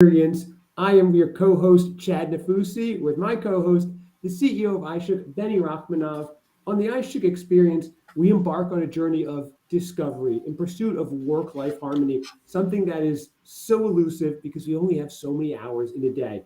Experience. I am your co-host, Chad Nefussi, with my co-host, the CEO of iShook, Benny Rockmanov. On the iShook Experience, we embark on a journey of discovery in pursuit of work-life harmony, something that is so elusive because we only have so many hours in a day.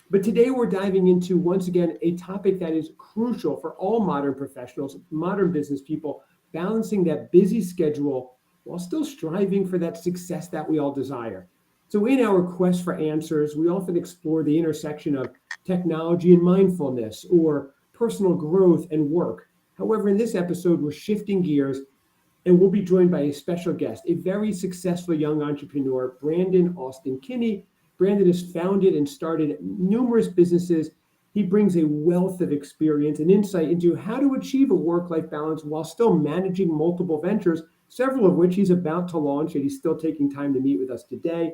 But today we're diving into, once again, a topic that is crucial for all modern professionals, modern business people, balancing that busy schedule while still striving for that success that we all desire. So in our quest for answers, we often explore the intersection of technology and mindfulness, or personal growth and work. However, in this episode, we're shifting gears and we'll be joined by a special guest, a very successful young entrepreneur, Brandon Austin Kinney. Brandon has founded and started numerous businesses. He brings a wealth of experience and insight into how to achieve a work-life balance while still managing multiple ventures, several of which he's about to launch, and he's still taking time to meet with us today.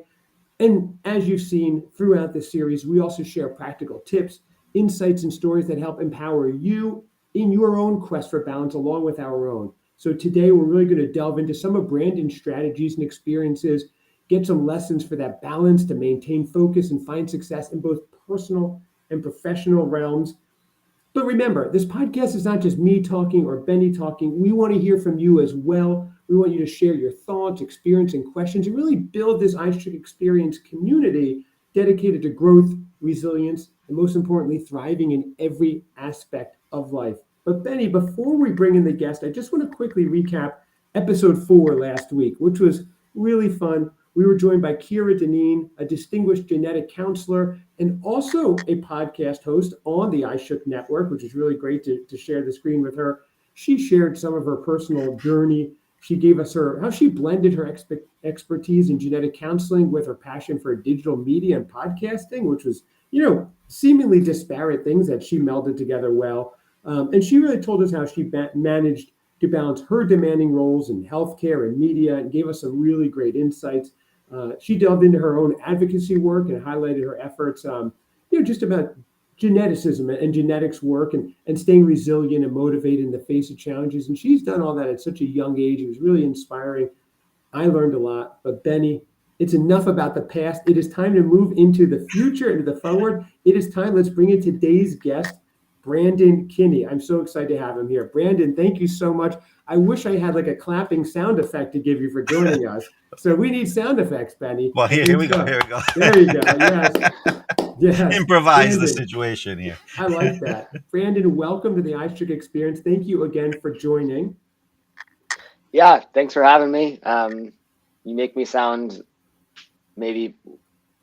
And as you've seen throughout this series, we also share practical tips, insights, and stories that help empower you in your own quest for balance along with our own. So today we're really going to delve into some of Brandon's strategies and experiences, get some lessons for that balance to maintain focus and find success in both personal and professional realms. But remember, this podcast is not just me talking or Benny talking. We want to hear from you as well. We want you to share your thoughts, experience, and questions, and really build this iShook Experience community dedicated to growth, resilience, and most importantly, thriving in every aspect of life. But Benny, before we bring in the guest, I just want to quickly recap episode 4 last week, which was really fun. We were joined by Kira Deneen, a distinguished genetic counselor and also a podcast host on the iShook network, which is really great to share the screen with her. She shared some of her personal journey. She gave us how she blended her expertise in genetic counseling with her passion for digital media and podcasting, which was, seemingly disparate things that she melded together well. And she really told us how she managed to balance her demanding roles in healthcare and media and gave us some really great insights. She delved into her own advocacy work and highlighted her efforts, just about geneticism and genetics work and staying resilient and motivated in the face of challenges. And she's done all that at such a young age. It was really inspiring. I learned a lot. But Benny, it's enough about the past. It is time to move into the future, into the forward. It is time. Let's bring in today's guest, Brandon Kinney. I'm so excited to have him here. Brandon, thank you so much. I wish I had like a clapping sound effect to give you for joining us. So we need sound effects, Benny. Well, here we go. Here we go. There you go. Yes. Yes. Improvise Brandon, the situation here. I like that. Brandon, welcome to the iShook Experience. Thank you again for joining. Yeah, thanks for having me. You make me sound maybe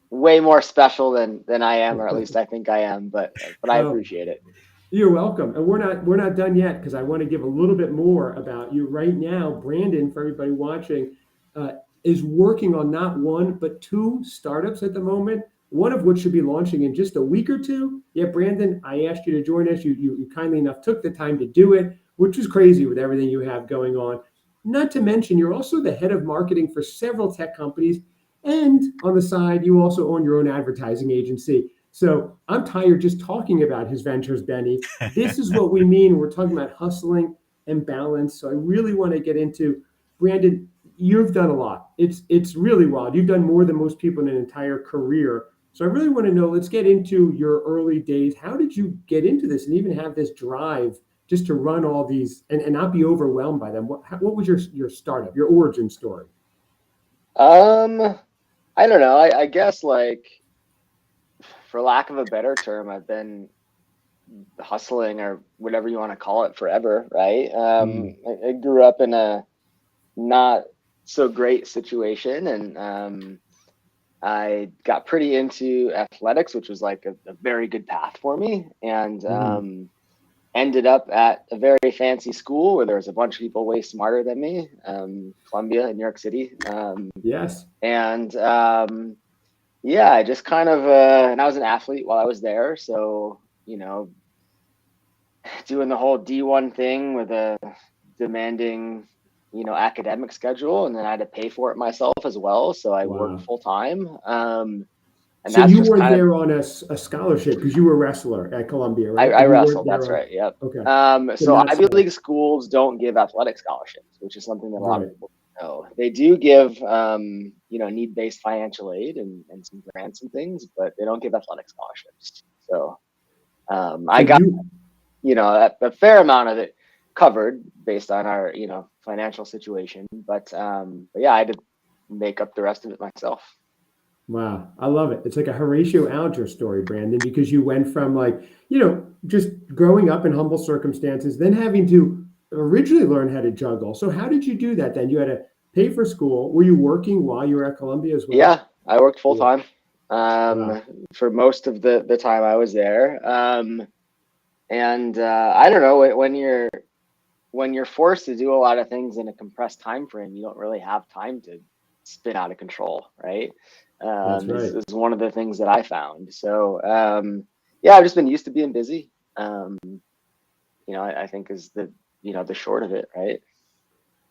way more special than I am, or at least I think I am, but I appreciate it. You're welcome. And we're not done yet because I want to give a little bit more about you. Right now, Brandon, for everybody watching, is working on not one, but 2 startups at the moment, one of which should be launching in just a week or 2. Yeah, Brandon, I asked you to join us. You kindly enough took the time to do it, which is crazy with everything you have going on. Not to mention, you're also the head of marketing for several tech companies. And on the side, you also own your own advertising agency. So I'm tired just talking about his ventures, Benny. This is what we mean. We're talking about hustling and balance. So I really want to get into, Brandon, you've done a lot. It's really wild. You've done more than most people in an entire career. So I really want to know, let's get into your early days. How did you get into this and even have this drive just to run all these and not be overwhelmed by them? What was your startup, your origin story? I don't know. I guess, like, for lack of a better term, I've been hustling, or whatever you want to call it, forever, right? I grew up in a not so great situation, and I got pretty into athletics, which was like a very good path for me, and ended up at a very fancy school where there was a bunch of people way smarter than me, Columbia in New York City. Yes. And yeah, I just kind of, and I was an athlete while I was there. So, doing the whole D1 thing with a demanding, academic schedule, and then I had to pay for it myself as well. So I worked full time. And so you were there on a scholarship because you were a wrestler at Columbia, right? I wrestled. That's right. Yep. Okay. So Ivy League schools don't give athletic scholarships, which is something that a lot of people No, they do give, need-based financial aid and some grants and things, but they don't give athletic scholarships. So So I got, a fair amount of it covered based on our, financial situation. But yeah, I had to make up the rest of it myself. Wow, I love it. It's like a Horatio Alger story, Brandon, because you went from just growing up in humble circumstances, then having to originally learn how to juggle. So how did you do that then? You had to pay for school. Were you working while you were at Columbia as well? Yeah, I worked full Yeah. time Wow. for most of the time I was there. And I don't know, when you're forced to do a lot of things in a compressed time frame, you don't really have time to spin out of control, right? That's right. Is one of the things that I found. So yeah, I've just been used to being busy. I think is the short of it, right?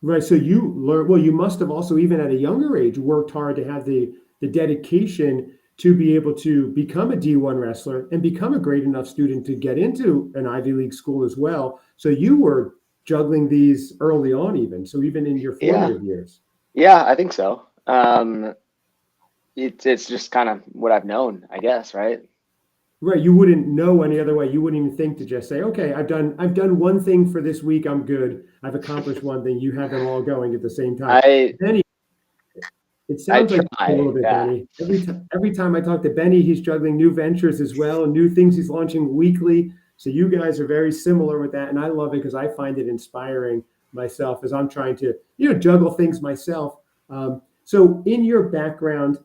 Right. So you learn, well, you must have also, even at a younger age, worked hard to have the dedication to be able to become a D1 wrestler and become a great enough student to get into an Ivy League school as well. So you were juggling these early on, even. So even in your Yeah, formative years. yeah, I think so. It's just kind of what I've known, I guess, right? Right. You wouldn't know any other way. You wouldn't even think to just say, okay, I've done one thing for this week. I'm good. I've accomplished one thing. You have them all going at the same time. I Benny, it I sounds like a try, little bit, yeah. Benny. Every time I talk to Benny, he's juggling new ventures as well, new things he's launching weekly. So you guys are very similar with that. And I love it because I find it inspiring myself as I'm trying to, juggle things myself. So in your background,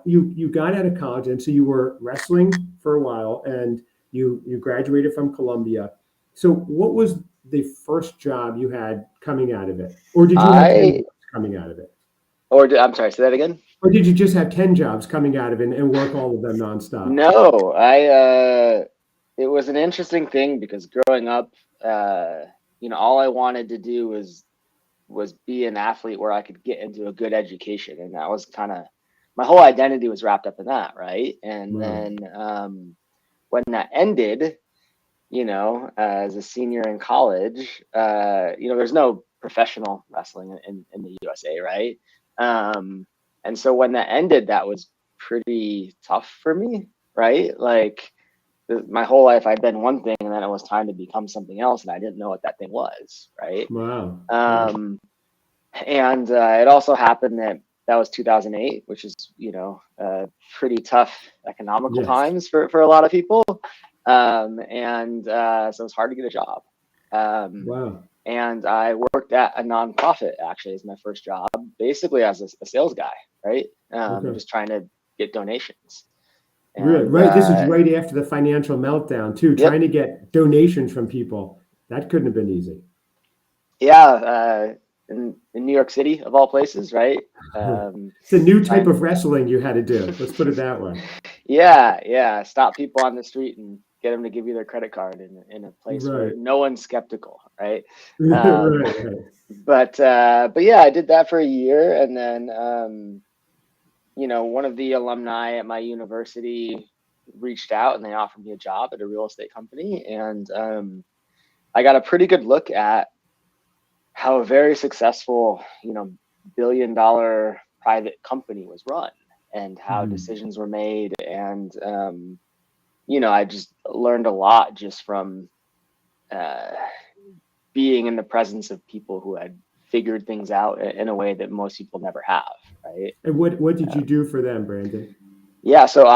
you got out of college, and so you were wrestling for a while, and you graduated from Columbia. So what was the first job you had coming out of it, or did you have 10 I jobs coming out of it, I'm sorry, say that again. or did you just have 10 jobs coming out of it and work all of them nonstop? No, it was an interesting thing because growing up, all I wanted to do was be an athlete where I could get into a good education, and that was kind of my whole identity was wrapped up in that, right? And Wow. then when that ended, as a senior in college, there's no professional wrestling in the USA, right? And so when that ended, that was pretty tough for me, right? Like my whole life I'd been one thing, and then it was time to become something else, and I didn't know what that thing was, right? Wow. Wow. Um, and it also happened that was 2008, which is pretty tough economical Yes. times for a lot of people, and so it's hard to get a job. Wow. And I worked at a nonprofit actually as my first job, basically as a sales guy, right? Okay. Just trying to get donations. Really? And Right. This is right after the financial meltdown, too, trying yep, to get donations from people. That couldn't have been easy. yeah, in New York City of all places, right? It's a new type Trying of wrestling you had to do. Let's put it that way. Yeah. Stop people on the street and get them to give you their credit card in a place where Right. no one's skeptical, right? Um, Right. Right. but yeah, I did that for a year, and then one of the alumni at my university reached out and they offered me a job at a real estate company, and I got a pretty good look at how a very successful, billion-dollar private company was run and how Mhm. decisions were made, and I just learned a lot just from uh, being in the presence of people who had figured things out in a way that most people never have, right? And what did you do for them, Brandon? Yeah, so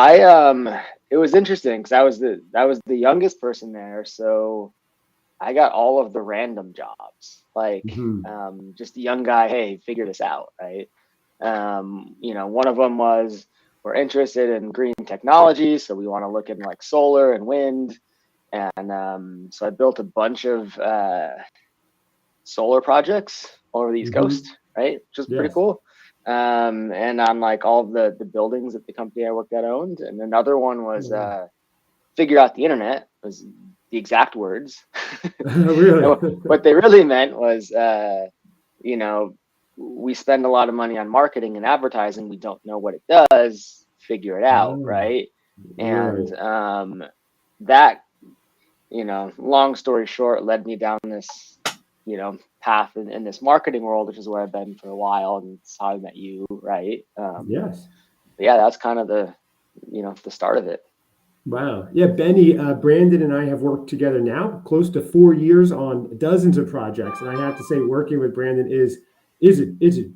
it was interesting because I was the youngest person there, so I got all of the random jobs, like Hmm. just a young guy, hey, figure this out, right? One of them was we're interested in green technology, so we want to look in like solar and wind. And so I built a bunch of solar projects all over the East Hmm. Coast, right? Which was pretty Yes. cool. And on like all of the buildings that the company I worked at owned. And another one was Wow. figure out the internet was the exact words. Really? And what they really meant was, you know, we spend a lot of money on marketing and advertising. We don't know what it does. Figure it out, Oh, right? right. And that, long story short, led me down this, path in this marketing world, which is where I've been for a while, and it's how I met you, right? Yes. Yeah, that's kind of the start of it. Wow. Yeah, Benny, Brandon and I have worked together now close to 4 years on dozens of projects. And I have to say, working with Brandon is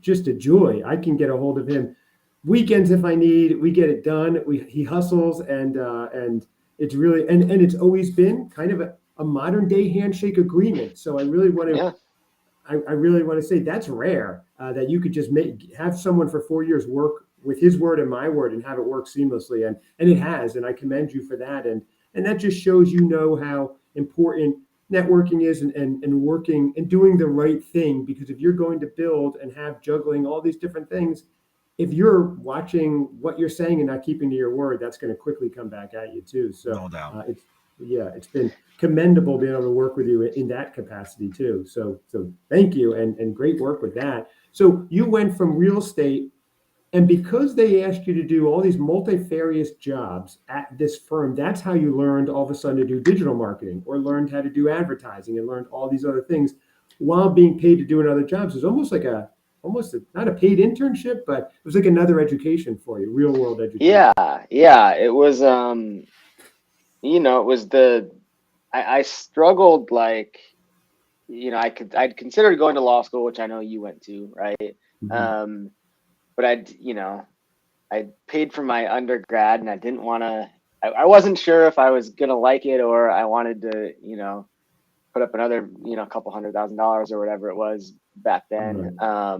just a joy. I can get a hold of him weekends if I need. We get it done. He hustles and it's really and it's always been kind of a modern day handshake agreement. So I really want to Yeah. I really want to say that's rare that you could just have someone for 4 years work with his word and my word and have it work seamlessly. And it has, and I commend you for that. And that just shows how important networking is and working and doing the right thing. Because if you're going to build and have juggling all these different things, if you're watching what you're saying and not keeping to your word, that's going to quickly come back at you too. So No doubt. it's been commendable being able to work with you in that capacity too. So thank you and great work with that. So you went from real estate, and because they asked you to do all these multifarious jobs at this firm, that's how you learned all of a sudden to do digital marketing or learned how to do advertising and learned all these other things while being paid to do another jobs. It's almost like not a paid internship, but it was like another education for you, real world education. Yeah. It was, it was I struggled, like, I'd considered going to law school, which I know you went to, right? Mm-hmm. But I paid for my undergrad, and I didn't want to, I wasn't sure if I was going to like it, or I wanted to, put up another, couple $100,000 or whatever it was back then. Right.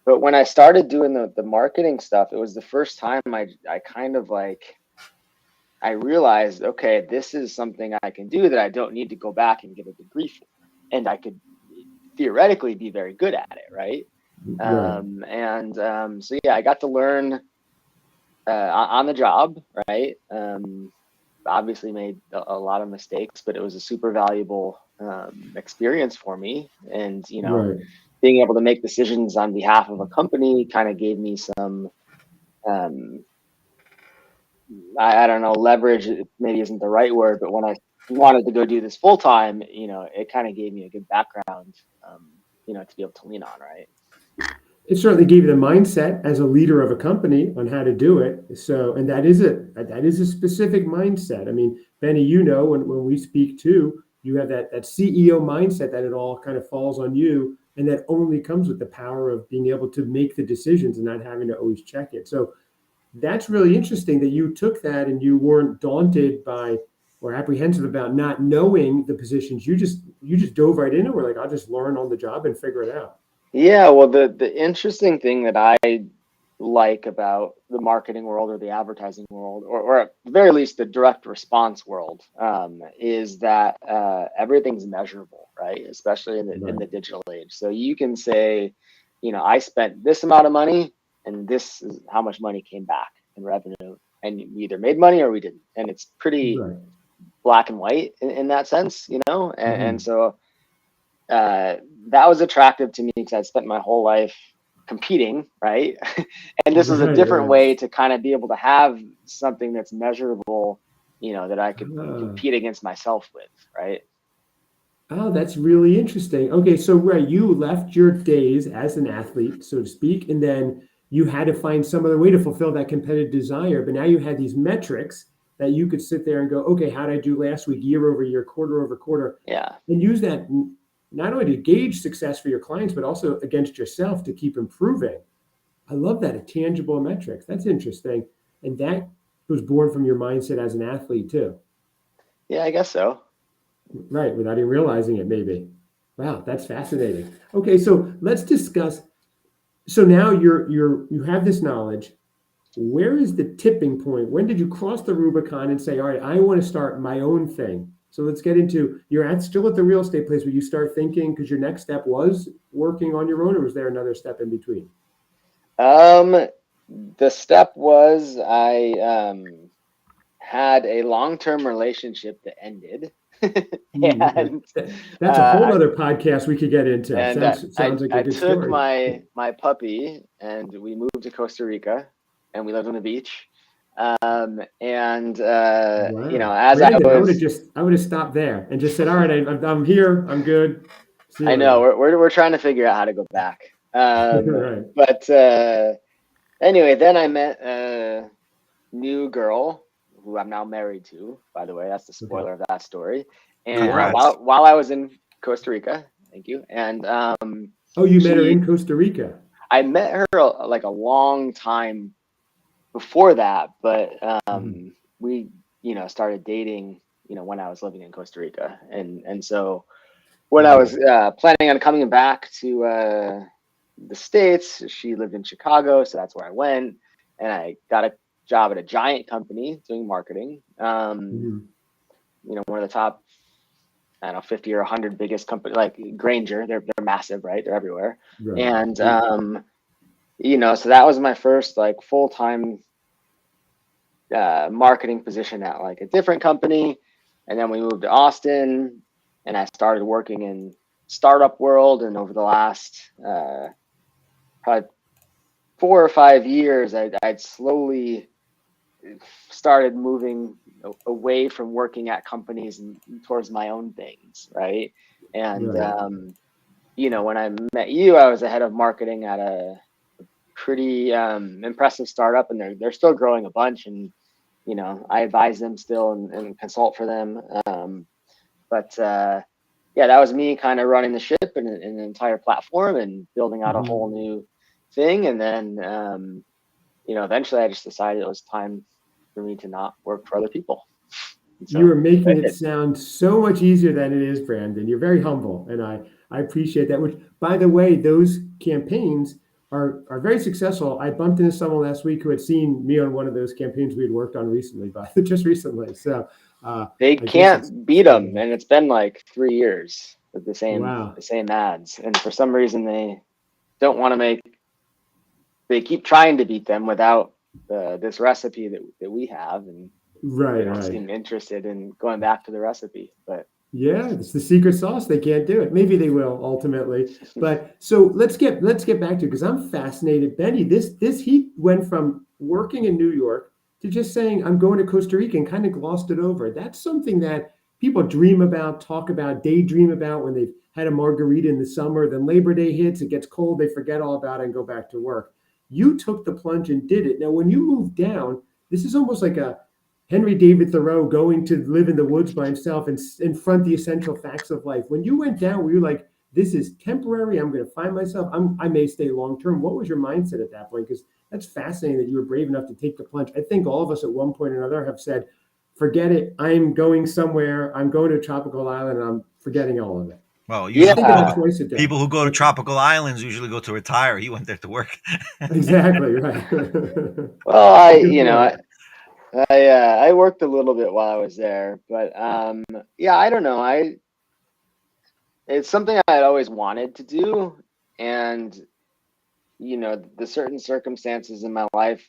But when I started doing the marketing stuff, it was the first time I kind of like, I realized, okay, this is something I can do that I don't need to go back and get a degree for. And I could theoretically be very good at it, right? Right. So yeah, I got to learn on the job, right? Obviously made a lot of mistakes, but it was a super valuable experience for me. And, Right. being able to make decisions on behalf of a company kind of gave me some, I don't know, leverage maybe isn't the right word, but when I wanted to go do this full time, it kind of gave me a good background, to be able to lean on, right? It certainly gave you the mindset as a leader of a company on how to do it. So, and that is a specific mindset. I mean, Benny, when we speak too, you have that CEO mindset that it all kind of falls on you, and that only comes with the power of being able to make the decisions and not having to always check it. So that's really interesting that you took that and you weren't daunted by or apprehensive about not knowing the positions. You just dove right in and were like, I'll just learn on the job and figure it out. Yeah, well, the interesting thing that I like about the marketing world or the advertising world, or at the very least the direct response world, is that everything's measurable, right? Especially in the Right. digital age. So you can say, I spent this amount of money, and this is how much money came back in revenue, and we either made money or we didn't, and it's pretty Right. black and white in that sense, and Mm-hmm. so that was attractive to me because I'd spent my whole life competing, right? And this was a Right. different Right. way to kind of be able to have something that's measurable, that I could Ah. compete against myself with, right? Oh, that's really interesting. Okay, so right, you left your days as an athlete, so to speak, and then you had to find some other way to fulfill that competitive desire. But now you had these metrics that you could sit there and go, okay, how did I do last week, year over year, quarter over quarter, Yeah. and use that not only to gauge success for your clients, but also against yourself to keep improving. I love that, a tangible metrics. That's interesting. And that was born from your mindset as an athlete too. Yeah, I guess so. Right, without even realizing it, maybe. Wow, that's fascinating. Okay, so let's discuss. So now you have this knowledge. Where is the tipping point? When did you cross the Rubicon and say, "All right, I want to start my own thing"? So let's get into. Still at the real estate place where you start thinking because your next step was working on your own, or was there another step in between? The step was I had a long-term relationship that ended. Yeah. and That's a whole uh, other podcast we could get into. and Sounds like a I good took story. my puppy, and we moved to Costa Rica, and we lived on the beach. Wow, As I Brandon, was, I would have stopped there and just said, "All right, I'm here, I'm good." I know we're trying to figure out how to go back. Right. But anyway, then I met a new girl who I'm now married to. By the way, that's the spoiler of that story. And Congrats. while I was in Costa Rica, thank you. And Oh, you met her in Costa Rica. I met her like a long time before that, but we started dating when I was living in Costa Rica, and so when I was planning on coming back to the States, she lived in Chicago, so that's where I went, and I got a job at a giant company doing marketing. One of the top, I don't know, 50 or 100 biggest company, like Granger. They're massive, right? They're everywhere. Right. And so that was my first like full-time marketing position at like a different company. And then we moved to Austin, and I started working in startup world. And over the last probably 4 or 5 years, I'd slowly started moving away from working at companies and towards my own things, right? And when I met you, I was the head of marketing at a pretty impressive startup, and they're still growing a bunch, and I advise them still and consult for them. But that was me kind of running the ship and an entire platform and building out a whole new thing. And then eventually I just decided it was time for me to not work for other people. So, you are making it sound so much easier than it is, Brandon. You're very humble, and I appreciate that. Which, by the way, those campaigns are very successful. I bumped into someone last week who had seen me on one of those campaigns we had worked on recently, just recently. So they can't beat them, and it's been like 3 years with the same ads, and for some reason they don't want to make. They keep trying to beat them without this recipe that we have, and they don't seem interested in going back to the recipe. But yeah, it's the secret sauce. They can't do it. Maybe they will ultimately. But so let's get back to it, because I'm fascinated. Benny, this he went from working in New York to just saying, I'm going to Costa Rica, and kind of glossed it over. That's something that people dream about, talk about, daydream about when they've had a margarita in the summer. Then Labor Day hits, it gets cold, they forget all about it and go back to work. You took the plunge and did it. Now, when you moved down, this is almost like a Henry David Thoreau going to live in the woods by himself and confront the essential facts of life. When you went down, were you like, this is temporary, I'm going to find myself, I may stay long term? What was your mindset at that point? Because that's fascinating that you were brave enough to take the plunge. I think all of us at one point or another have said, forget it, I'm going somewhere, I'm going to a tropical island, and I'm forgetting all of it. Well, usually people who go to tropical islands usually go to retire. He went there to work. Exactly, right. Well, I worked a little bit while I was there, but I don't know. It's something I had always wanted to do, and the certain circumstances in my life,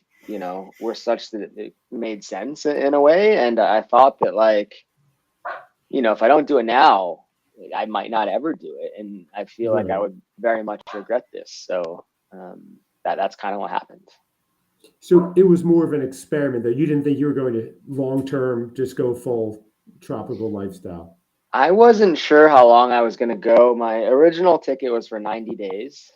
were such that it made sense in a way, and I thought that if I don't do it now, I might not ever do it, and I feel like I would very much regret this. So that's kind of what happened. So it was more of an experiment, though. You didn't think you were going to long-term just go full tropical lifestyle. I wasn't sure how long I was going to go. My original ticket was for 90 days.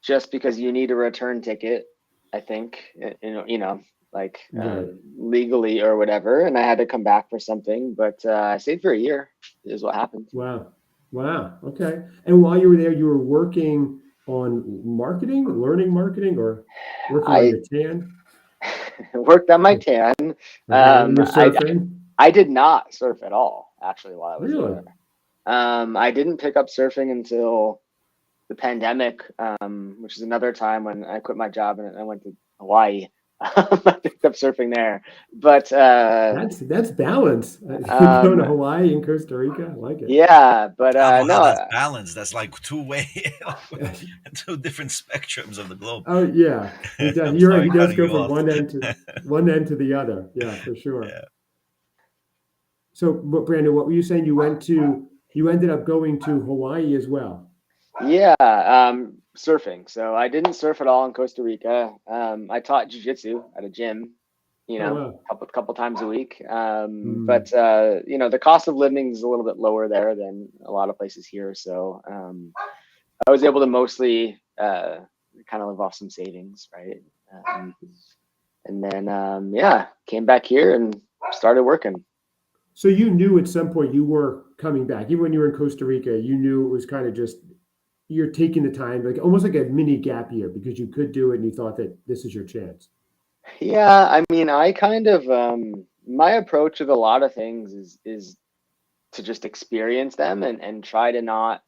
Just because you need a return ticket, I think, legally or whatever. And I had to come back for something, but I stayed for a year is what happened. Wow. Okay. And while you were there, you were working on marketing, learning marketing, or working on your tan? Worked on my tan. Surfing? I did not surf at all, actually, while I was there. I didn't pick up surfing until the pandemic, which is another time when I quit my job and I went to Hawaii. I picked up surfing there, but that's balance. Going to Hawaii and Costa Rica, I like it. Yeah, but no, that's balance. That's like two different spectrums of the globe. Oh yeah, he does go from one end to the other. Yeah, for sure. Yeah. So, Brandon, what were you saying? You ended up going to Hawaii as well. Yeah, surfing. So I didn't surf at all in Costa Rica. I taught jiu-jitsu at a gym, you Oh, know, wow. couple times a week. But you know, the cost of living is a little bit lower there than a lot of places here. So I was able to mostly kind of live off some savings, right? And then yeah, came back here and started working. So you knew at some point you were coming back, even when you were in Costa Rica, you knew it was kind of just you're taking the time, like almost like a mini gap year, because you could do it and you thought that this is your chance. Yeah, I mean, I kind of my approach with a lot of things is to just experience them and try to not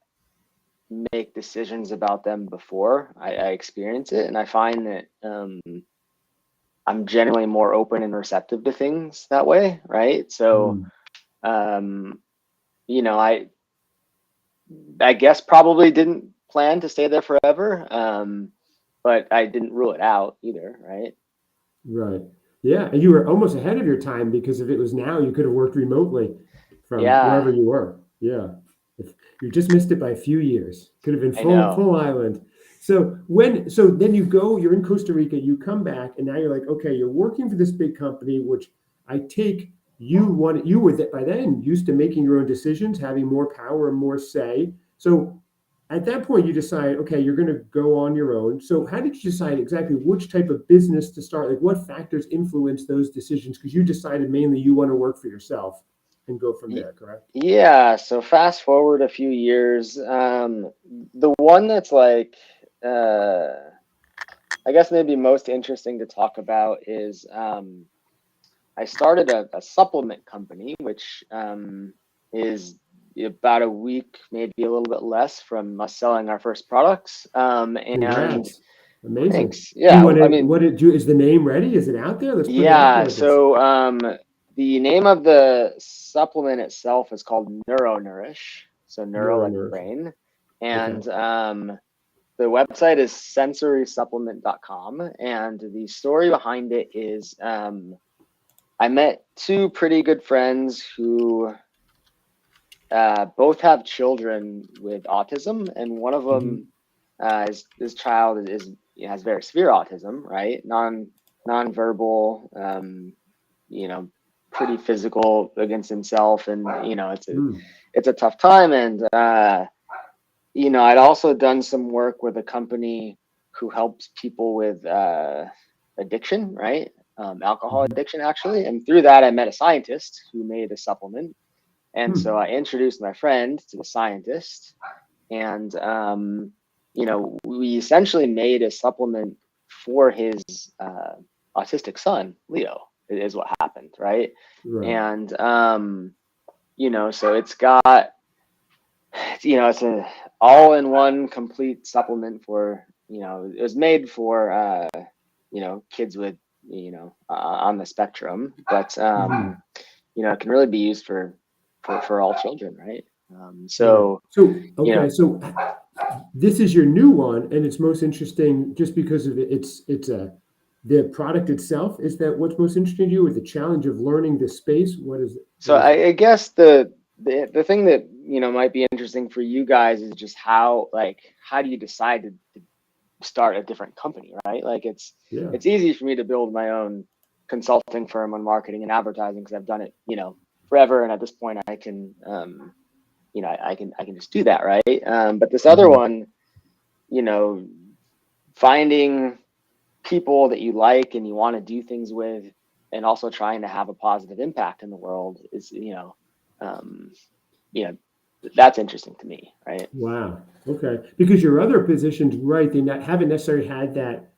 make decisions about them before I experience it. And I find that I'm generally more open and receptive to things that way, right? So Mm. you know, I guess probably didn't plan to stay there forever, but I didn't rule it out either, right? Right. Yeah. And you were almost ahead of your time, because if it was now, you could have worked remotely from wherever Yeah, you were. Yeah. If you just missed it by a few years, could have been I know. full island. So then you go, you're in Costa Rica, you come back, and now you're like, okay, you're working for this big company, which I take you were by then used to making your own decisions, having more power and more say. So at that point, you decide, okay, you're going to go on your own. So how did you decide exactly which type of business to start? Like, what factors influence those decisions? Because you decided mainly you want to work for yourself and go from Y- there, correct? Yeah, so fast forward a few years. The one that's like, I guess maybe most interesting to talk about is I started a supplement company, which is about a week, maybe a little bit less from us selling our first products. And Congrats. Amazing. thanks. Do you Yeah, want I to, mean, what did you, is the name ready? Is it out there? Let's put it out there yeah. like it's So the name of the supplement itself is called Neuro Nourish. So neuro like the neuronerve. brain, Okay. and the website is sensorysupplement.com. And the story behind it is I met two pretty good friends who both have children with autism, and one of Hmm. them, his child has very severe autism, right? Non-verbal, you know, pretty physical against himself, and you know, Mm. it's a tough time. And you know, I'd also done some work with a company who helps people with addiction, right? Alcohol Hmm. addiction, actually. And through that, I met a scientist who made a supplement. And so Hmm. I introduced my friend to the scientist. And, you know, we essentially made a supplement for his autistic son, Leo, is what happened, right? Right. And, you know, so it's got, you know, it's a all-in-one complete supplement for, you know, it was made for, you know, kids with, you know, on the spectrum, but, Hmm. you know, it can really be used for all children, right? Right. So, So, you okay. know, So this is your new one, and it's most interesting just because of it. It's a the product itself. Is that what's most interesting to you, or the challenge of learning this space? What is it? so What is it? I guess the thing that, you know, might be interesting for you guys is just how, like, how do you decide to start a different company, right? Like Yeah. it's easy for me to build my own consulting firm on marketing and advertising because I've done it, you know, forever, and at this point I can, you know, I can just do that, right? But this other Hmm. one, you know, finding people that you like and you want to do things with, and also trying to have a positive impact in the world is, um, you know, that's interesting to me, right? Wow. Okay. Because your other positions, right? They haven't necessarily had that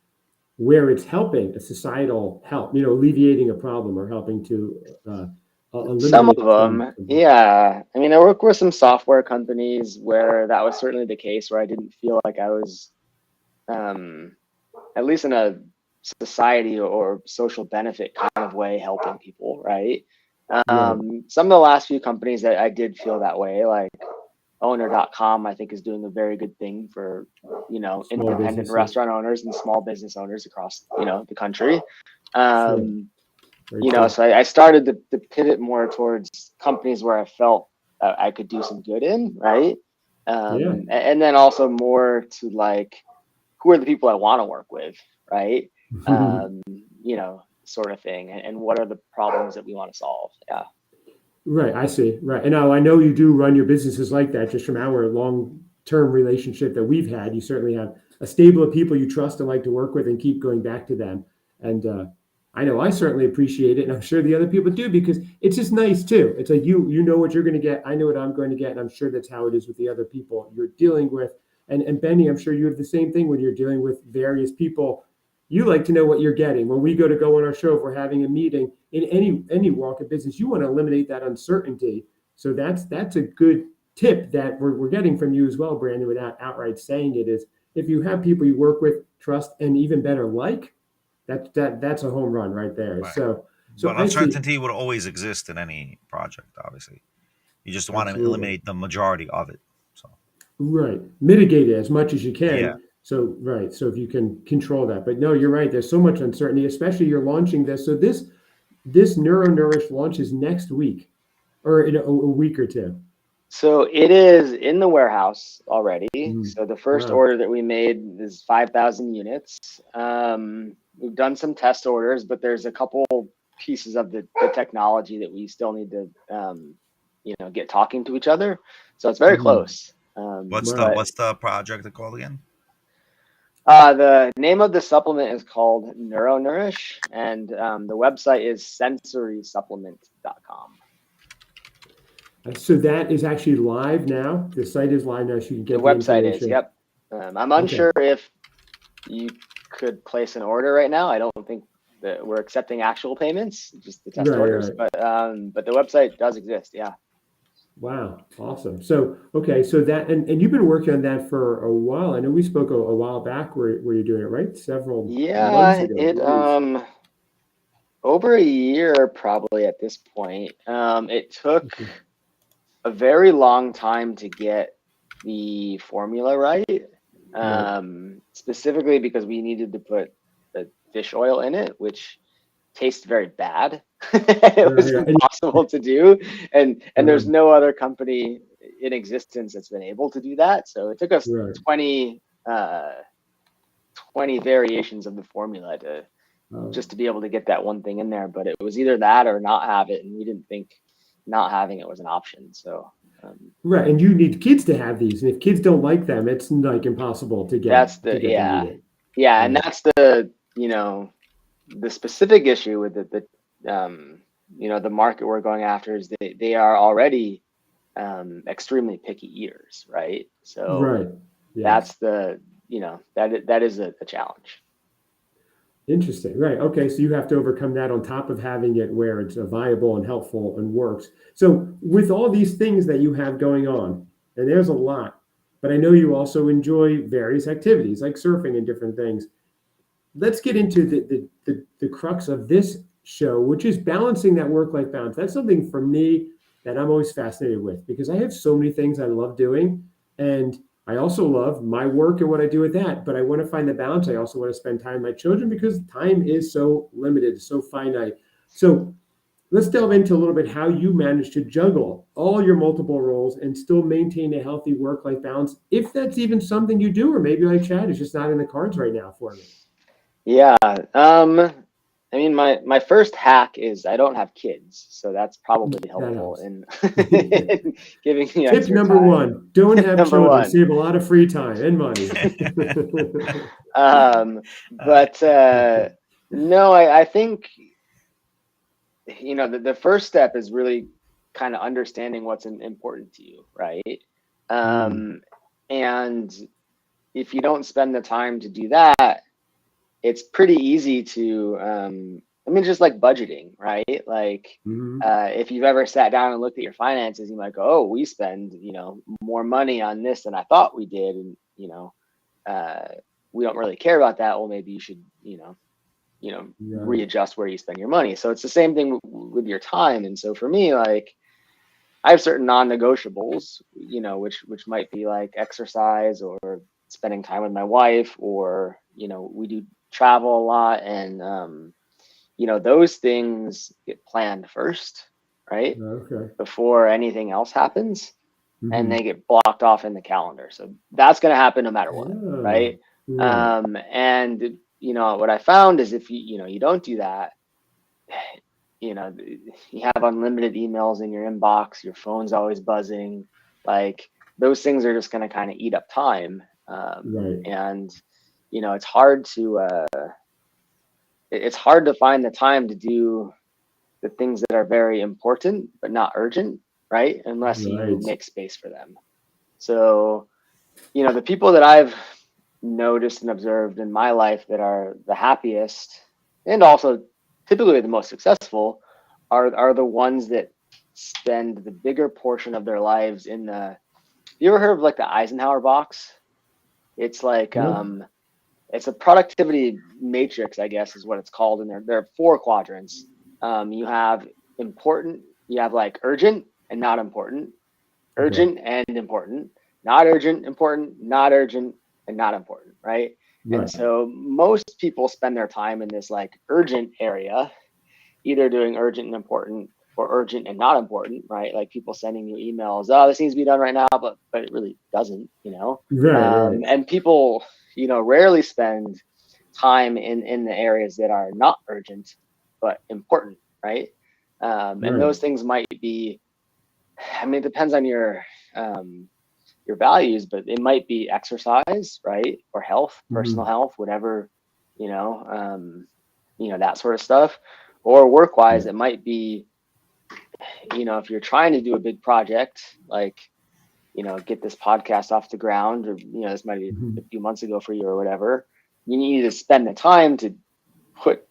where it's helping a societal help. Alleviating a problem or helping to Some eliminate of some. them, yeah. I mean, I work with some software companies where that was certainly the case, where I didn't feel like I was, um, at least in a society or social benefit kind of way, helping people, right? Right. Some of the last few companies that I did feel that way, like owner.com, I think is doing a very good thing for, you know, Small independent businesses. restaurant owners and small business owners across, you know, the country. Sure. Very You know, cool. so I started to pivot more towards companies where I felt I could do some good in, right? Yeah. And then also more to like, who are the people I want to work with, right? You know, sort of thing, and what are the problems that we want to solve. Yeah. Right, I see. Right. And now I know you do run your businesses like that just from our long-term relationship that we've had. You certainly have a stable of people you trust and like to work with and keep going back to them. And I know I certainly appreciate it, and I'm sure the other people do, because it's just nice too. It's like you know what you're going to get, I know what I'm going to get, and I'm sure that's how it is with the other people you're dealing with. And Benny, I'm sure you have the same thing when you're dealing with various people. You like to know what you're getting. When we go on our show, if we're having a meeting in any walk of business, you want to eliminate that uncertainty. So that's a good tip that we're getting from you as well, Brandon, without outright saying it, is if you have people you work with, trust, and even better, like, that's a home run right there. Right. So But I see. uncertainty would always exist in any project, obviously. You just want to Absolutely. eliminate the majority of it. So Right. Mitigate it as much as you can. Yeah. So, right. So if you can control that. But no, you're right. There's so much uncertainty, especially you're launching this. So this Neuro Nourish launches next week or in a week or two. So it is in the warehouse already. Mm. So the first Wow. order that we made is 5,000 units. We've done some test orders, but there's a couple pieces of the technology that we still need to, get talking to each other. So it's very Mhm. close. what's but the project called again? the name of the supplement is called Neuro Nourish, and the website is sensorysupplement.com. So that is actually live now. The site is live now, so you can get The website is, information. yep. I'm unsure if you could place an order right now. I don't think that we're accepting actual payments, just the test orders. Right. But the website does exist. Yeah. Wow, awesome. So okay, so that and you've been working on that for a while. I know we spoke a while back where you're doing it, right? Several months Yeah, ago. I it believe. over a year probably at this point. It took a very long time to get the formula right. Specifically because we needed to put the fish oil in it, which tastes very bad. It was impossible to do, and there's no other company in existence that's been able to do that. So it took us 20 variations of the formula to just to be able to get that one thing in there. But it was either that or not have it, and we didn't think not having it was an option. So right, and you need kids to have these, and if kids don't like them, it's like impossible to get. That's the to get them to eat it. yeah, and that's the the specific issue with the market we're going after is they are already extremely picky eaters, right? So that's the that is a challenge. Interesting. Right. Okay. So you have to overcome that on top of having it where it's viable and helpful and works. So with all these things that you have going on, and there's a lot, but I know you also enjoy various activities like surfing and different things. Let's get into the crux of this show, which is balancing that work-life balance. That's something for me that I'm always fascinated with, because I have so many things I love doing, and I also love my work and what I do with that, but I want to find the balance. I also want to spend time with my children because time is so limited, so finite. So let's delve into a little bit how you manage to juggle all your multiple roles and still maintain a healthy work-life balance, if that's even something you do, or maybe like Chad, it's just not in the cards right now for me. Yeah. I mean, my first hack is I don't have kids, so that's probably helpful in giving me Tip number time. 1: don't have children. Save a lot of free time and money. But no, I think the first step is really kind of understanding what's important to you, right? And if you don't spend the time to do that, it's pretty easy to just like budgeting, right? Like if you've ever sat down and looked at your finances, you might go, oh, we spend more money on this than I thought we did, and we don't really care about that. Well, maybe you should readjust where you spend your money. So it's the same thing with your time. And so for me, like, I have certain non-negotiables, which might be like exercise or spending time with my wife, or we do travel a lot, and those things get planned first, right? Before anything else happens, and they get blocked off in the calendar. So that's going to happen no matter what, right? And what I found is if you don't do that, you know, you have unlimited emails in your inbox, your phone's always buzzing, like those things are just going to kind of eat up time. Right. And, you know, it's hard to find the time to do the things that are very important, but not urgent, right? Unless you Right. make space for them. So, you know, the people that I've noticed and observed in my life that are the happiest and also typically the most successful are the ones that spend the bigger portion of their lives in the, you ever heard of like the Eisenhower box? It's like Nope. it's a productivity matrix, I guess is what it's called. And there are 4 quadrants. You have important, you have like urgent and not important, Okay. urgent and important, not urgent, important, not urgent, and not important, right? And Right. so most people spend their time in this like urgent area, either doing urgent and important or urgent and not important, right? Like people sending you emails, oh, this needs to be done right now, but it really doesn't, you know? Right. And people, you know, rarely spend time in the areas that are not urgent, but important, right? And Right. those things might be, I mean, it depends on your values, but it might be exercise, right? Or health, personal Mhm. health, whatever, you know, that sort of stuff. Or work wise, Yeah. it might be, you know, if you're trying to do a big project, like, you know, get this podcast off the ground, or, you know, this might be a Mhm. few months ago for you or whatever, you need to spend the time to put,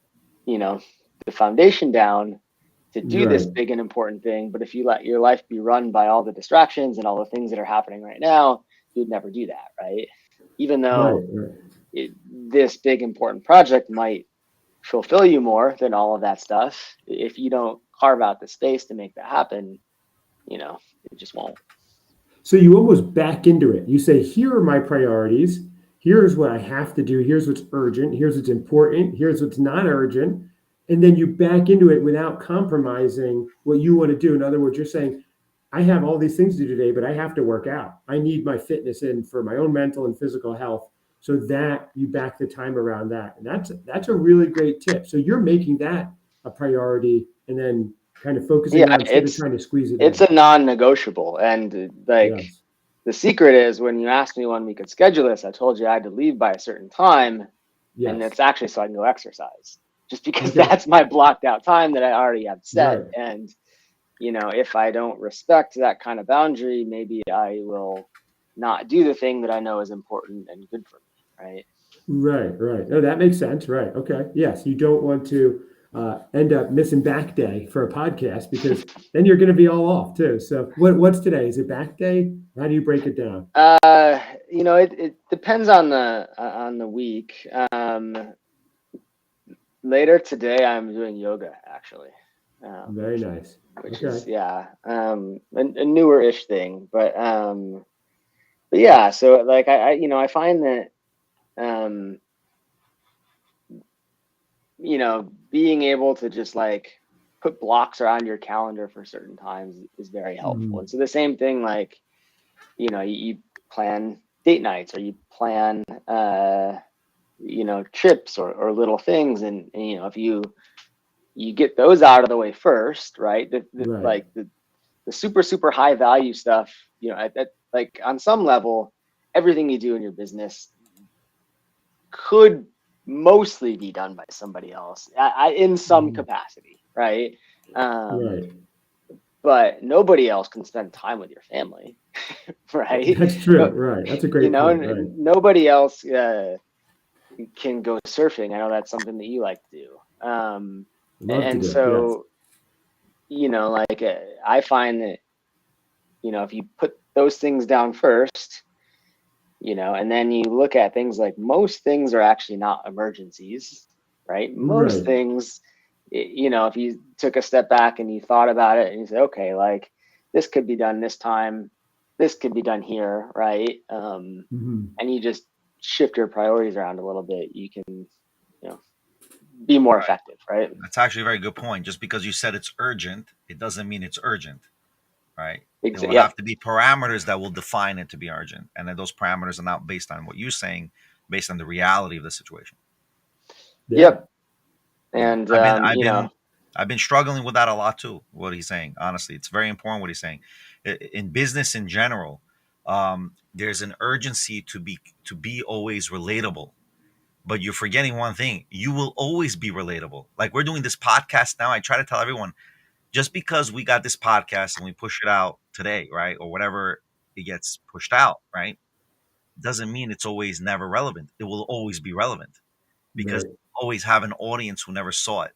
you know, the foundation down to do this Right. big and important thing. But if you let your life be run by all the distractions and all the things that are happening right now, you'd never do that, right? Even Right. though Right. this big important project might fulfill you more than all of that stuff, if you don't carve out the space to make that happen, you know, it just won't. So you almost back into it. You say, here are my priorities. Here's what I have to do. Here's what's urgent. Here's what's important. Here's what's not urgent. And then you back into it without compromising what you want to do. In other words, you're saying, I have all these things to do today, but I have to work out. I need my fitness in for my own mental and physical health. So that you back the time around that. And that's a really great tip. So you're making that a priority and then kind of focusing Yeah, on instead of trying to squeeze it it's in. a non-negotiable. And like Yes. the secret is when you asked me when we could schedule this, I told you I had to leave by a certain time, and Yes. it's actually so I can go exercise. Just because Okay. that's my blocked out time that I already have set. Right. And you know, if I don't respect that kind of boundary, maybe I will not do the thing that I know is important and good for me, right? Right. Right. No, that makes sense. Right. Okay. Yes. You don't want to end up missing back day for a podcast because then you're going to be all off too. So what's today? Is it back day? How do you break it down? You know, it depends on the week. Later today, I'm doing yoga actually, Very nice. which Okay. is yeah, a newer-ish thing, but yeah. So like I you know I find that um, you know, being able to just like put blocks around your calendar for certain times is very helpful. Mhm. And so the same thing, like, you know, you plan date nights or you plan, you know, trips or little things. And, you know, if you get those out of the way first, right? Right. Like the super, super high value stuff, you know, like on some level, everything you do in your business could mostly be done by somebody else in some Mhm. capacity, right? Um, Right. but nobody else can spend time with your family, right? That's true. No, Right. That's a you great know, point. Right. nobody else can go surfing. I know that's something that you like to do. Love to And do. Yes. so, you know, like I find that, you know, if you put those things down first, you know, and then you look at things like most things are actually not emergencies, right? Most Right. things, you know, if you took a step back and you thought about it and you say, okay, like this could be done this time, this could be done here, right? Mhm. And you just shift your priorities around a little bit, you can, you know, be more Right. effective, right? That's actually a very good point. Just because you said it's urgent, it doesn't mean it's urgent, right? There will Yep. have to be parameters that will define it to be urgent. And then those parameters are not based on what you're saying, based on the reality of the situation. Yeah. Yep. Yeah. And, I've been, I've you been, know, I've been struggling with that a lot too. What he's saying, honestly, it's very important what he's saying. In business in general, there's an urgency to be always relatable, but you're forgetting one thing: you will always be relatable. Like we're doing this podcast now. I try to tell everyone, just because we got this podcast and we push it out today, right, or whatever it gets pushed out, right, doesn't mean it's always never relevant. It will always be relevant because Right. we always have an audience who never saw it.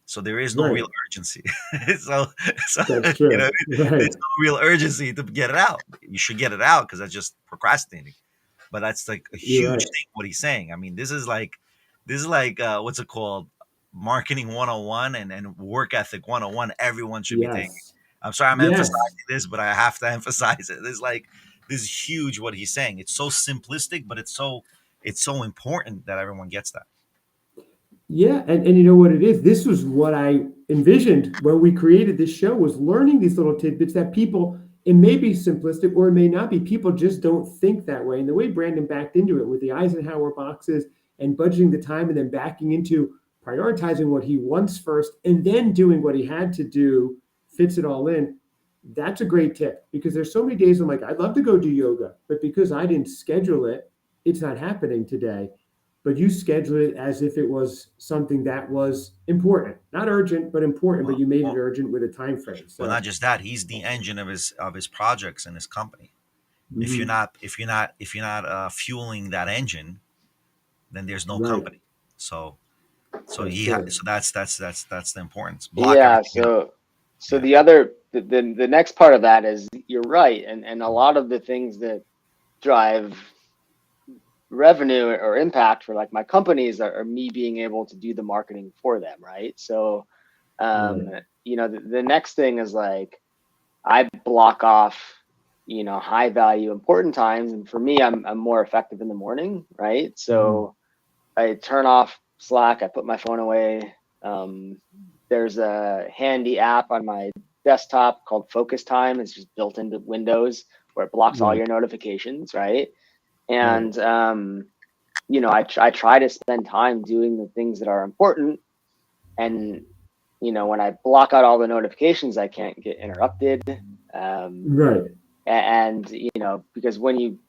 So there is no Right. real urgency. so, so That's you know, true. Right. there's no real urgency to get it out. You should get it out because that's just procrastinating. But that's like a You're huge right. thing. What he's saying. I mean, this is like what's it called? Marketing 101 and work ethic 101. Everyone should be taking. Yes. I'm sorry I'm Yes. emphasizing this, but I have to emphasize it. This is huge what he's saying. It's so simplistic, but it's so important that everyone gets that. Yeah, and you know what it is? This was what I envisioned when we created this show, was learning these little tidbits that people, it may be simplistic or it may not be. People just don't think that way. And the way Brandon backed into it with the Eisenhower boxes and budgeting the time and then backing into prioritizing what he wants first and then doing what he had to do, fits it all in. That's a great tip, because there's so many days I'm like, I'd love to go do yoga, but because I didn't schedule it, it's not happening today. But you scheduled it as if it was something that was important, not urgent, but important. But Well, you made it well, urgent with a time frame. well, So, not just that. He's the engine of his projects and his company. mhm, If you're not fueling that engine, then there's no right, company. So that's true. so that's the importance. Block Yeah. everything out. So Yeah. the other, the next part of that is you're right. And a lot of the things that drive revenue or impact for like my companies are me being able to do the marketing for them. Right. So, Right, the next thing is like, I block off, high value, important times. And for me, I'm more effective in the morning. Right. mhm, So I turn off Slack. I put my phone away. Um, there's a handy app on my desktop called Focus Time. It's just built into Windows, where it blocks all right, your notifications, right? right, And I try to spend time doing the things that are important. And when I block out all the notifications, I can't get interrupted. Um, right, and because when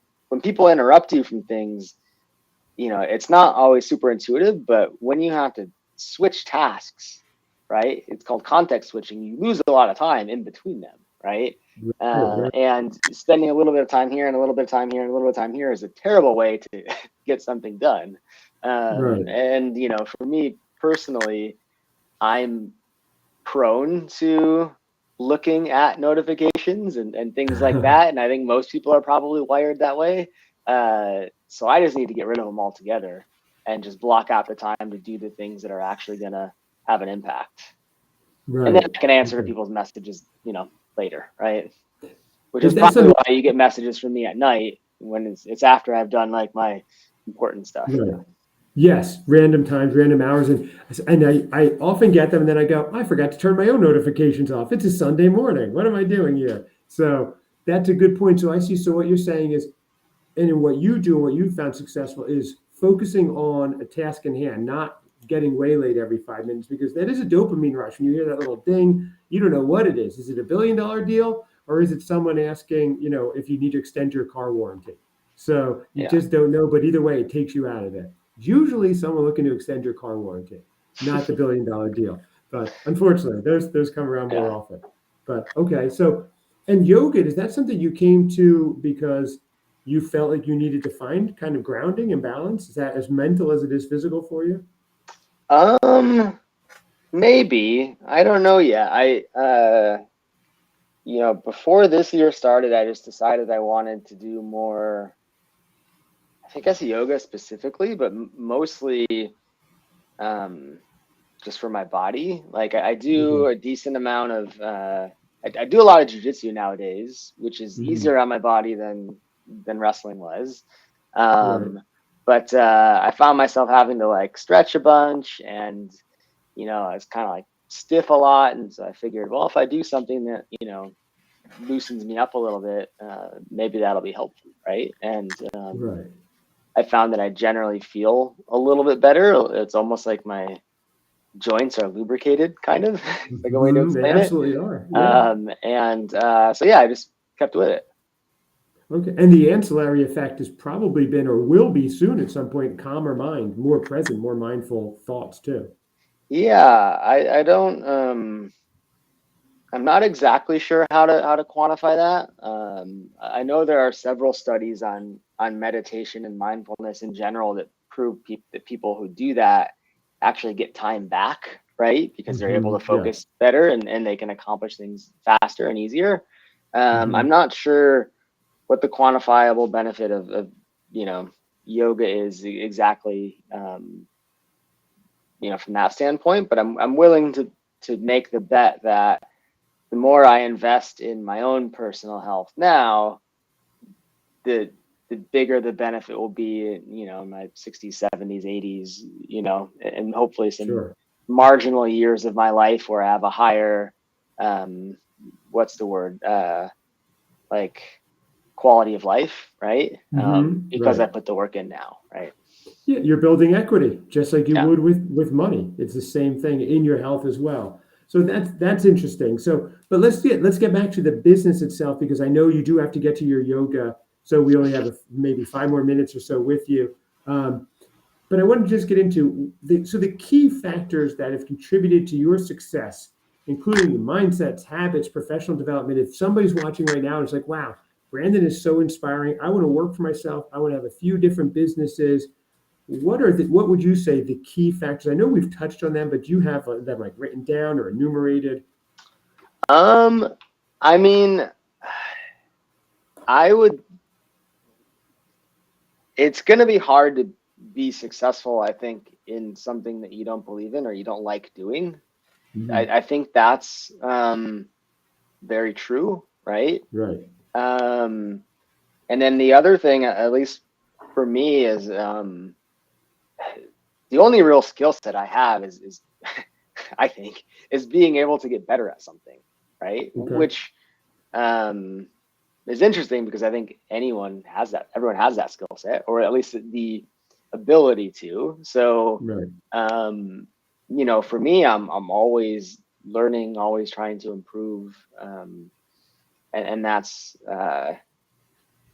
people interrupt you from things, it's not always super intuitive, but when you have to switch tasks, right? It's called context switching. You lose a lot of time in between them, right? right, And spending a little bit of time here and a little bit of time here and a little bit of time here is a terrible way to get something done. right, And for me personally, I'm prone to looking at notifications and things like right. that. And I think most people are probably wired that way. So I just need to get rid of them altogether and just block out the time to do the things that are actually going to have an impact. And then Right. I can answer to Okay. people's messages, later, right? Which Is is that probably something? why you get messages from me at night when it's after I've done like my important stuff. Right. Yes, random times, random hours, and I often get them, and then I go, I forgot to turn my own notifications off. It's a Sunday morning. What am I doing here? So that's a good point. So I see. So what you're saying is, and in what you do and what you found successful is focusing on a task in hand, not getting waylaid every 5 minutes, because that is a dopamine rush. When you hear that little ding, you don't know what it is. Is it $1 billion deal, or is it someone asking, if you need to extend your car warranty? So you Yeah. just don't know. But either way, it takes you out of it. It's usually someone looking to extend your car warranty, not the $1 billion deal. But unfortunately, those come around more Yeah. often. But okay, so, and yoga, is that something you came to because you felt like you needed to find kind of grounding and balance? Is that as mental as it is physical for you? Maybe. I don't know yet. Before this year started, I just decided I wanted to do more, I guess, yoga specifically, but mostly just for my body. Like I do Mhm, a decent amount of, I do a lot of jujitsu nowadays, which is mhm. easier on my body than wrestling was. Right, But I found myself having to like stretch a bunch, and I was kind of like stiff a lot, and so I figured, well, if I do something that loosens me up a little bit, maybe that'll be helpful, right? And right. I found that I generally feel a little bit better. It's almost like my joints are lubricated, kind of like a way to They explain it. absolutely are. Yeah. So yeah, I just kept with it. Okay. And the ancillary effect has probably been or will be soon at some point calmer mind, more present, more mindful thoughts too. Yeah, I don't I'm not exactly sure how to quantify that. I know there are several studies on meditation and mindfulness in general that prove that people who do that actually get time back, right? Because they're able to Yeah. focus better and they can accomplish things faster and easier. I'm Hmm. not sure what the quantifiable benefit of yoga is exactly, from that standpoint, but I'm willing to make the bet that the more I invest in my own personal health now, the bigger the benefit will be, in my 60s, 70s, 80s, and hopefully some Sure. marginal years of my life where I have a higher, what's the word, like quality of life, right? Because I Right. put the work in now, right? Yeah, you're building equity just like you Yeah. would with money. It's the same thing in your health as well. So that's interesting. So, but let's get back to the business itself because I know you do have to get to your yoga. So we only have maybe 5 more minutes or so with you. Um, but I want to just get into the key factors that have contributed to your success, including the mindsets, habits, professional development. If somebody's watching right now and it's like, wow, Brandon is so inspiring. I want to work for myself. I want to have a few different businesses. What would you say the key factors? I know we've touched on them, but do you have them like written down or enumerated? Um, I mean, I would. It's going to be hard to be successful, I think, in something that you don't believe in or you don't like doing. Hmm. I think that's very true, right? Right. Um, and then the other thing, at least for me, is the only real skill set I have is I think, is being able to get better at something, right? Okay. Which um, is interesting because I think everyone has that skill set, or at least the ability to. So, Right. for me, I'm always learning, always trying to improve, and that's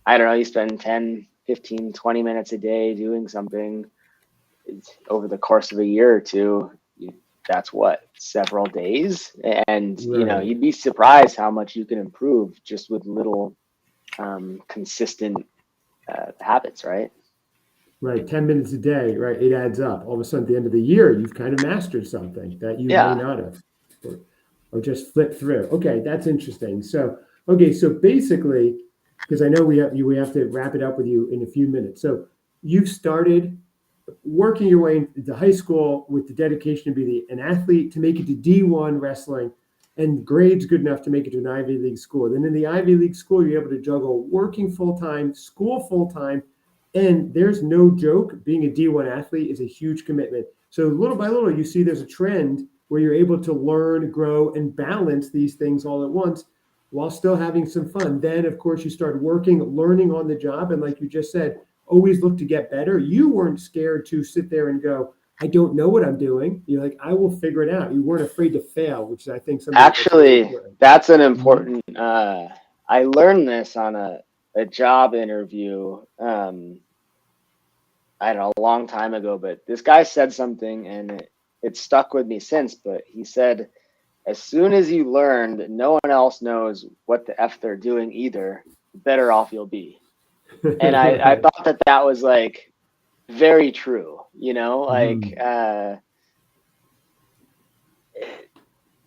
I don't know. You spend 10, 15, 20 minutes a day doing something over the course of a year or two. That's what, several days, and Right. you'd be surprised how much you can improve just with little consistent habits, right? Right. 10 minutes a day, right? It adds up. All of a sudden, at the end of the year, you've kind of mastered something that you may Yeah. not have, or, or just flip through. Okay, that's interesting. So, okay, so basically, because I know we have to wrap it up with you in a few minutes. So you've started working your way into high school with the dedication to be an athlete, to make it to D1 wrestling, and grades good enough to make it to an Ivy League school. Then in the Ivy League school, you're able to juggle working full time, school full time, and there's no joke. Being a D1 athlete is a huge commitment. So little by little, you see there's a trend where you're able to learn, grow, and balance these things all at once while still having some fun. Then, of course, you start working, learning on the job. And like you just said, always look to get better. You weren't scared to sit there and go, I don't know what I'm doing. You're like, I will figure it out. You weren't afraid to fail, which is, I think, something that's really Actually, important. that's an Mhm. important. I learned this on a job interview. I don't know, a long time ago, but this guy said something, and it stuck with me since. But he said, as soon as you learn that no one else knows what the f they're doing either, the better off you'll be. And I Right. thought that was like very true. Like Mhm.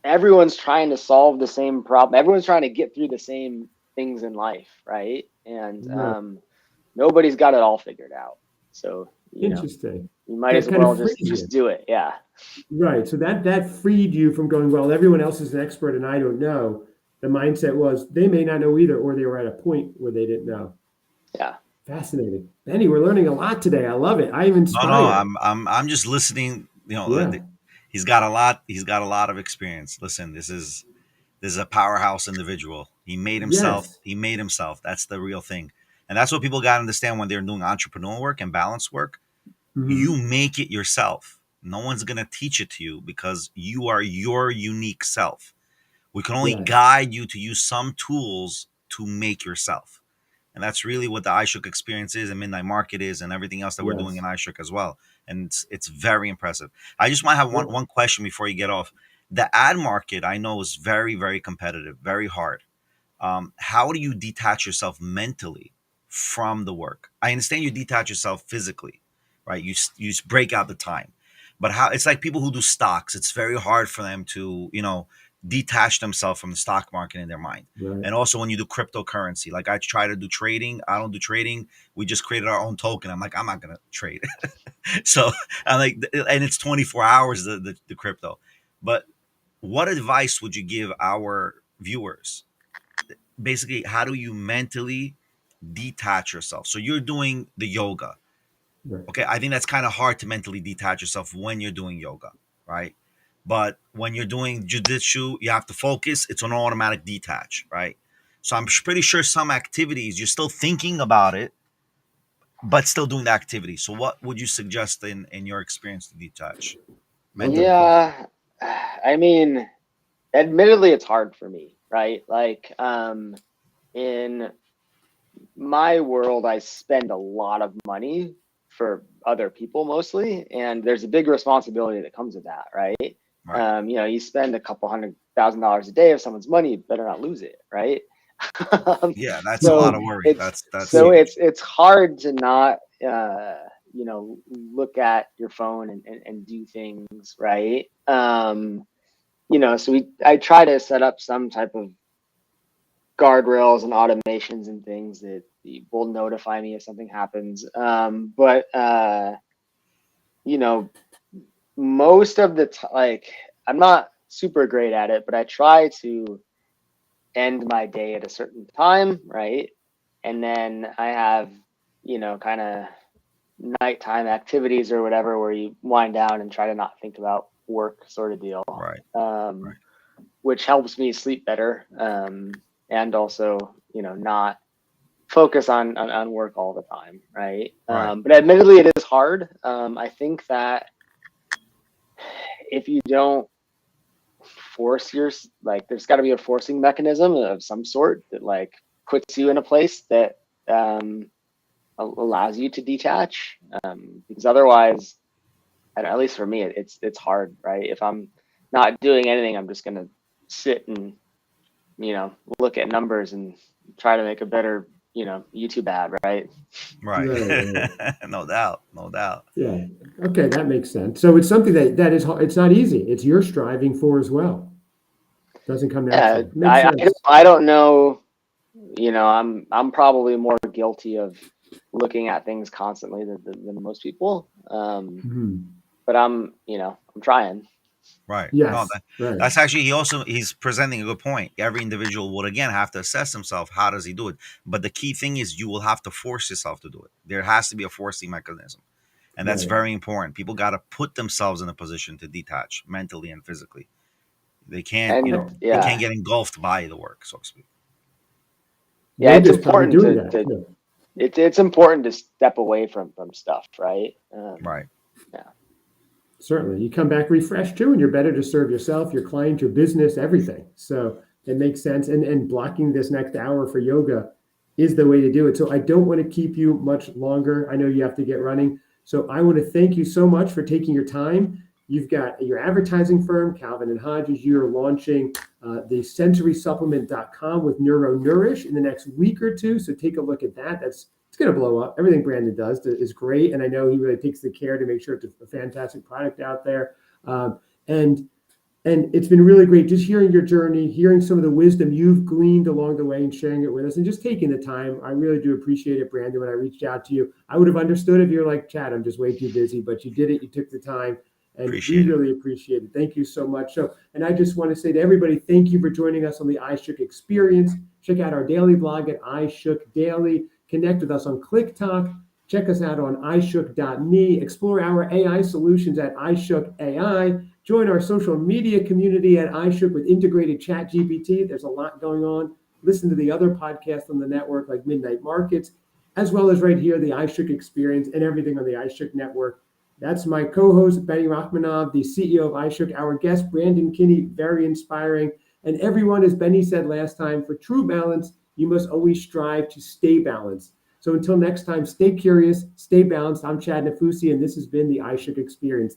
everyone's trying to solve the same problem. Everyone's trying to get through the same things in life, right? And Right. nobody's got it all figured out. So, Interesting. you might That as kind of well frees just you. do it. Yeah. Right. So that freed you from going, well, everyone else is an expert and I don't know. The mindset was they may not know either, or they were at a point where they didn't know. Yeah. Fascinating. Benny, we're learning a lot today. I love it. I am No, inspired. I'm just listening. Yeah. He's got a lot. He's got a lot of experience. Listen, this is a powerhouse individual. He made himself. Yes. He made himself. That's the real thing, and that's what people got to understand when they're doing entrepreneurial work and balance work. You Hmm. make it yourself. No one's going to teach it to you because you are your unique self. We can only Yes. guide you to use some tools to make yourself. And that's really what the iShook experience is and Midnight Market is and everything else that we're doing Yes. in iShook as well. And it's very impressive. I just might have Yeah. one question before you get off. The ad market I know is very, very competitive, very hard. How do you detach yourself mentally from the work? I understand you detach yourself physically, right? You break out the time, but how it's like people who do stocks. It's very hard for them to detach themselves from the stock market in their mind. Right. And also when you do cryptocurrency, like I try to do trading, I don't do trading. We just created our own token. I'm like, I'm not gonna trade. So I'm like, and it's 24 hours the crypto. But what advice would you give our viewers? Basically, how do you mentally detach yourself? So you're doing the yoga. Right. Okay. I think that's kind of hard to mentally detach yourself when you're doing yoga, right? But when you're doing jujitsu, you have to focus. It's an automatic detach, right? So I'm pretty sure some activities you're still thinking about it, but still doing the activity. So what would you suggest in your experience to detach mentally? Wonderful. Yeah, I mean, admittedly, it's hard for me, right? Like, in my world, I spend a lot of money for other people mostly, and there's a big responsibility that comes with that, right? Right. You spend a couple $100,000 a day of someone's money, you better not lose it, right? Yeah, that's a lot so of worry. it's That's so huge. it's hard to not look at your phone and do things, right? So I try to set up some type of guardrails and automations and things that will notify me if something happens. But most of the time, like, I'm not super great at it, but I try to end my day at a certain time, right? And then I have, kind of nighttime activities or whatever where you wind down and try to not think about work, sort of deal, Right. um, Right. which helps me sleep better, and also, not focus on work all the time, right? Right. But admittedly, it is hard. I think that if you don't force there's got to be a forcing mechanism of some sort that like puts you in a place that allows you to detach, because otherwise, at least for me, it's hard, right? If I'm not doing anything, I'm just gonna sit and look at numbers and try to make a better YouTube ad, right? Right. Right. Right. No doubt. No doubt. Yeah. Okay, that makes sense. So it's something that is it's not easy. It's you're striving for as well. Doesn't come Yeah, naturally. Makes sense. I don't know. I'm probably more guilty of looking at things constantly than most people. Mhm. But I'm trying. Right. No, Yes. Right. that's actually he's presenting a good point. Every individual would again have to assess himself. How does he do it? But the key thing is you will have to force yourself to do it. There has to be a forcing mechanism. And that's Right. very important. People got to put themselves in a position to detach mentally and physically. They can't, And they Yeah. can't get engulfed by the work, so to speak. yeah, it's Yoga is probably important doing that too. it's important to step away from stuff, right? Right. Yeah. Certainly. You come back refreshed too, and you're better to serve yourself, your client, your business, everything. So it makes sense. And blocking this next hour for yoga is the way to do it. So I don't want to keep you much longer. I know you have to get running. So I want to thank you so much for taking your time. You've got your advertising firm, Calvin and Hodges. You're launching the sensorysupplement.com with Neuro Nourish in the next week or two. So take a look at that. It's going to blow up. Everything Brandon does is great. And I know he really takes the care to make sure it's a fantastic product out there. And it's been really great just hearing your journey, hearing some of the wisdom you've gleaned along the way and sharing it with us and just taking the time. I really do appreciate it, Brandon. When I reached out to you, I would have understood if you're like, Chad, I'm just way too busy, but you did it. You took the time and we Appreciate it. really appreciate it. Thank you so much. So, and I just want to say to everybody, thank you for joining us on the iShook experience. Check out our daily blog at iShook Daily. Connect with us on ClickTalk. Check us out on iShook.me. Explore our AI solutions at iShook AI. Join our social media community at iShook with integrated chat GPT. There's a lot going on. Listen to the other podcasts on the network like Midnight Markets, as well as right here, the iShook experience and everything on the iShook network. That's my co-host, Benny Rockmanov, the CEO of iShook. Our guest, Brandon Kinney, very inspiring. And everyone, as Benny said last time, for true balance, you must always strive to stay balanced. So until next time, stay curious, stay balanced. I'm Chad Nefussi, and this has been the iShook Experience.